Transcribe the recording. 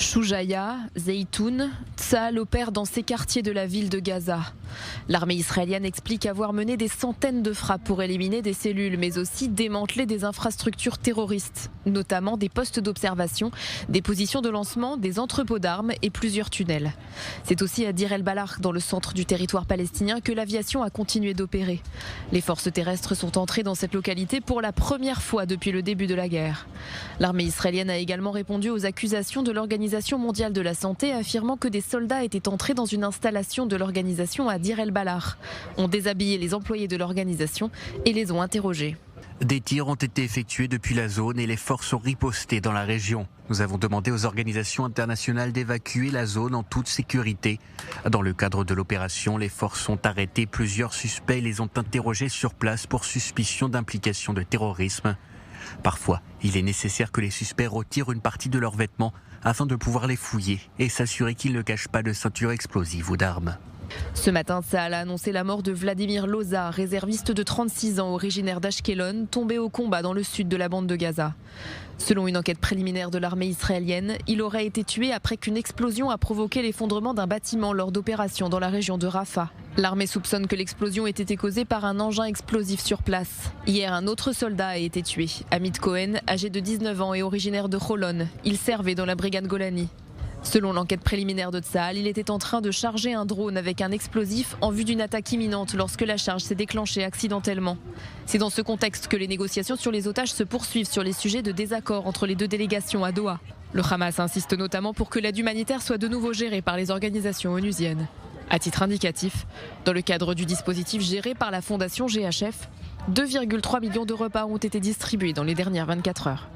Choujaya, Zeytoun, Tsahal opère dans ces quartiers de la ville de Gaza. L'armée israélienne explique avoir mené des centaines de frappes pour éliminer des cellules, mais aussi démanteler des infrastructures terroristes, notamment des postes d'observation, des positions de lancement, des entrepôts d'armes et plusieurs tunnels. C'est aussi à Deir el-Balah, dans le centre du territoire palestinien, que l'aviation a continué d'opérer. Les forces terrestres sont entrées dans cette localité pour la première fois depuis le début de la guerre. L'armée israélienne a également répondu aux accusations de l'Organisation mondiale de la santé, affirmant que des soldats étaient entrés dans une installation de l'organisation à Deir el-Balah, ont déshabillé les employés de l'organisation et les ont interrogés. Des tirs ont été effectués depuis la zone et les forces ont riposté dans la région. Nous avons demandé aux organisations internationales d'évacuer la zone en toute sécurité. Dans le cadre de l'opération, les forces ont arrêté plusieurs suspects et les ont interrogés sur place pour suspicion d'implication de terrorisme. Parfois, il est nécessaire que les suspects retirent une partie de leurs vêtements afin de pouvoir les fouiller et s'assurer qu'ils ne cachent pas de ceinture explosive ou d'armes. Ce matin, Tsahal a annoncé la mort de Vladimir Loza, réserviste de 36 ans originaire d'Ashkelon, tombé au combat dans le sud de la bande de Gaza. Selon une enquête préliminaire de l'armée israélienne, il aurait été tué après qu'une explosion a provoqué l'effondrement d'un bâtiment lors d'opérations dans la région de Rafah. L'armée soupçonne que l'explosion ait été causée par un engin explosif sur place. Hier, un autre soldat a été tué, Hamid Cohen, âgé de 19 ans et originaire de Holon. Il servait dans la brigade Golani. Selon l'enquête préliminaire de Tsahal, il était en train de charger un drone avec un explosif en vue d'une attaque imminente lorsque la charge s'est déclenchée accidentellement. C'est dans ce contexte que les négociations sur les otages se poursuivent sur les sujets de désaccord entre les deux délégations à Doha. Le Hamas insiste notamment pour que l'aide humanitaire soit de nouveau gérée par les organisations onusiennes. À titre indicatif, dans le cadre du dispositif géré par la fondation GHF, 2,3 millions de repas ont été distribués dans les dernières 24 heures.